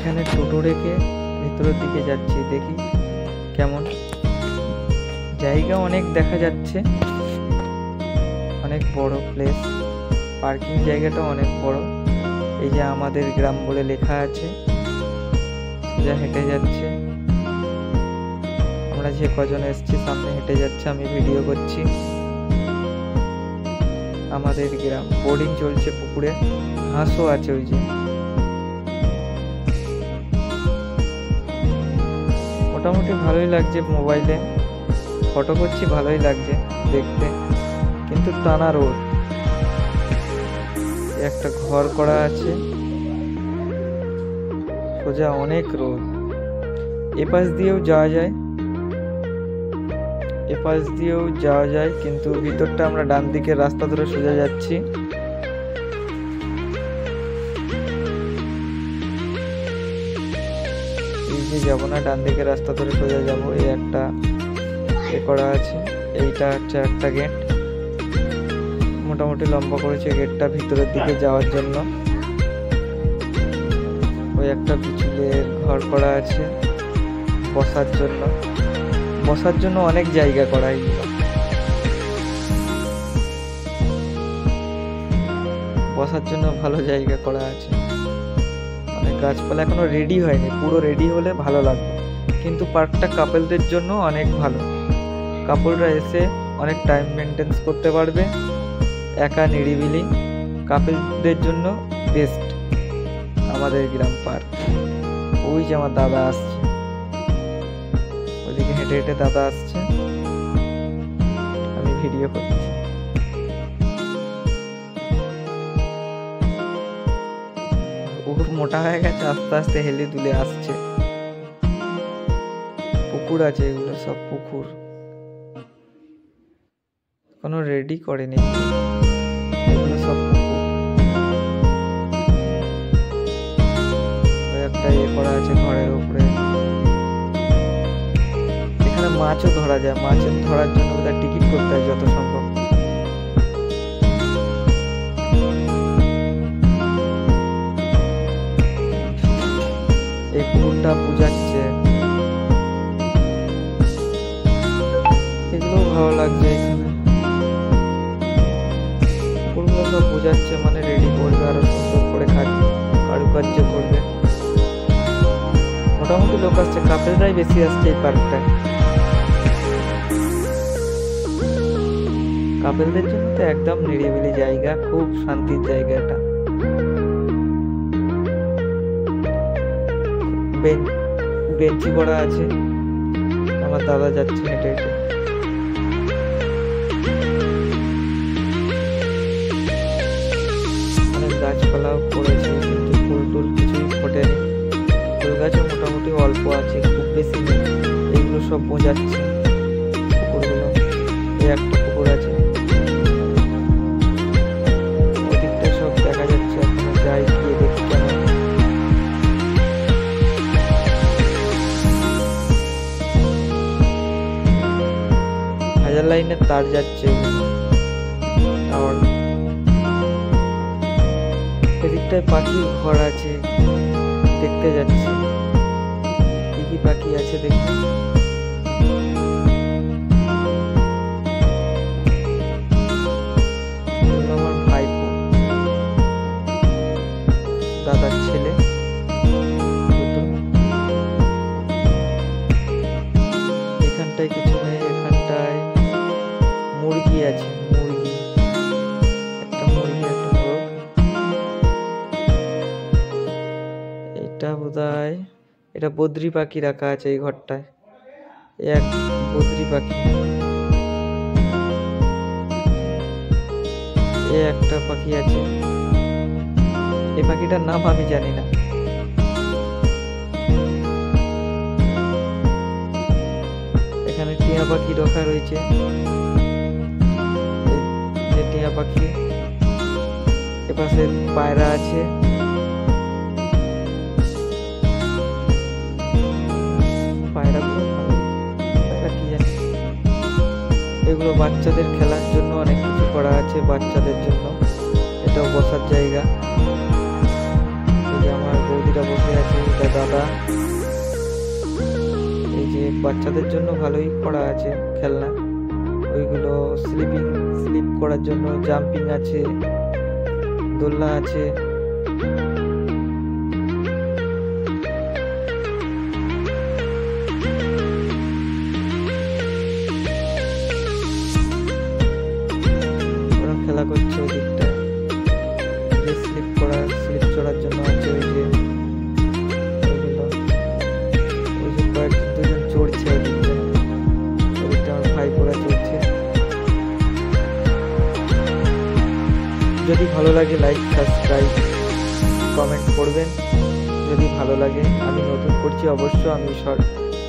এখানে টোটো রেখে ভেতরের দিকে যাচ্ছি, দেখি কেমন। জায়গা অনেক দেখা যাচ্ছে, অনেক বড় প্লেস, পার্কিং জায়গাটা অনেক বড়। এই যে আমাদের গ্রাম বলে লেখা আছে, সোজা হেঁটে যাচ্ছে। আমরা যে কজন এসছি সামনে হেঁটে যাচ্ছে, আমি ভিডিও করছি। আমাদের গ্রাম, বোর্ডিং চলছে পুকুরে, হাঁসও আছে ওই যে। মোটামুটি ভালোই লাগছে, মোবাইলে ফটো করছি, ভালোই লাগছে দেখতে, কিন্তু টানা রোদ। একটা ঘর করা আছে, সোজা অনেক রোদ। এপাশ দিয়েও যাওয়া যায়, এপাশ দিয়েও যাওয়া যায়, কিন্তু ভিতরটা আমরা ডান দিকের রাস্তা ধরে সোজা যাচ্ছি। এই যে যাবো না, ডান দিকের রাস্তা ধরে সোজা যাবো। এই একটা এ করা আছে, এইটা হচ্ছে একটা গেট, মোটামুটি লম্বা করেছে গেটটা ভিতরের দিকে যাওয়ার জন্য। ওই একটা পিছলের ঘর করা আছে বসার জন্য, বসার জন্য অনেক জায়গা করা। এগুলো বসার জন্য ভালো জায়গা করা আছে, অনেক গাছপালা। এখনো রেডি হয়নি, পুরো রেডি হলে ভালো লাগবে। কিন্তু পার্কটা কাপলদের জন্য অনেক ভালো, কাপলরা এসে অনেক টাইম মেনটেন্স করতে পারবে, একা নিরিবিলি। কাপলদের জন্য বেস্ট আমাদের গ্রাম পার্ক। ওই যে আমার দাদা আসছে, ওইদিকে হেঁটে হেঁটে দাদা আসছে, আমি ভিডিও করছি। ও মোটা হয়ে গেছে, আস্তে আস্তে হেলে দুলে আসছে। পুকুর আছে, এগুলো সব পুকুর, কোনো রেডি করেনি, এগুলো সব পুকুর। ওই একটা ইয়ে করা আছে ঘরের উপরে। এখানে মাছও ধরা যায়, মাছ ধরার জন্য ওদের টিকিট করতে হয় যত সম্ভব। এই পুকুরটা বুঝাচ্ছে, এগুলো ভালো লাগছে। এখানে পুকুরগুলো সব বোঝাচ্ছে, মানে রেডি করবে, আরো সুন্দর করে কারুকার্য করবে। মোটামুটি লোক আসছে, কাপেলরাই বেশি আসছে এই পার্কটায়। কাপেলদের জন্য তো একদম নিরিবিলি জায়গা, খুব শান্তির জায়গা এটা। বেঞ্চি করা আছে, আমার দাদা যাচ্ছে হেঁটে হেঁটে। অনেক গাছপালাও পড়েছে, কিন্তু ফুল টুল কিছুই ফোটেনি। ফুল গাছও মোটামুটি অল্প আছে, খুব বেশি নেই। এইগুলো সব বোঝাচ্ছে পুকুরগুলো। এই একটা পুকুর আছে, ওদিকটা সব দেখা যাচ্ছে। এখনো যাই, গিয়ে দেখি কেমন। হাজার লাইনের তার যাচ্ছে, টাওয়ার। এদিকটায় পাখির ঘর আছে, দেখতে যাচ্ছি কি কি পাখি আছে দেখি। আমার ভাইপো, দাদার ছেলে দুটো। এখানটায় কিছু নেই, এখানটায় মুরগি আছে, মুরগি, একটা মুরগি, একটা মোরগ। এটা বোধহয়, এটা বদ্রি পাখি রাখা আছে এই ঘরটায়। এক বদ্রি পাখি, এ একটা পাখি আছে। এই পাখিটার নাম আমি জানি না। এখানে টিয়া পাখি রাখা রয়েছে, যে টিয়া পাখি। এপাশে পায়রা আছে, এগুলো বাচ্চাদের খেলার জন্য অনেক কিছু করা আছে, বাচ্চাদের জন্য। এটাও বসার জায়গা। এই যে আমার বৌদিরা বসে আছে, একটা দাদা। এই যে বাচ্চাদের জন্য ভালোই করা আছে খেলনা, ওইগুলো স্লিপ করার জন্য জাম্পিং আছে, দোলনা আছে। ওরা খেলা করছে ওদিকটা, স্লিপ চড়ার জন্য আছে ওই যে ওইগুলো, ওই যে দুজন চড়ছে ওদিকটা আমার ভাইপোরা চড়ছে। যদি ভালো লাগে লাইক, সাবস্ক্রাইব, কমেন্ট করবেন যদি ভালো লাগে। আমি নতুন করছি অবশ্য, আমি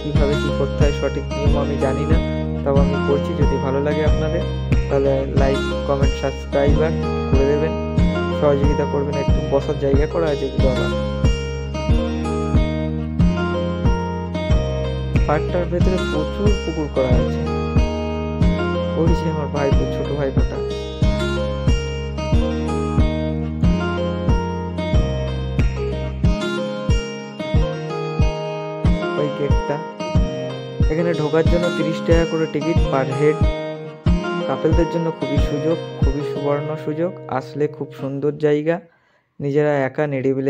কিভাবে কি করতে হয় সঠিক নিয়ম আমি জানি না, তাও আমি করছি। যদি ভালো লাগে আপনাদের তাহলে লাইক, কমেন্ট, সাবস্ক্রাইব করে দেবেন, সহযোগিতা করবেন। একটু বসার জায়গা করা আছে কিন্তু আবার পার্কটার ভেতরে প্রচুর পুকুর করা আছে। ওই যে আমার ছোট ভাইপোটা, ওই গেটটা। এখানে ঢোকার জন্য 30 টাকা করে টিকিট পার হেড। কাপেলদের জন্য খুবই সুবর্ণ সুযোগ। আসলে খুব সুন্দর জায়গা, নিজেরা একা নিরিবিলি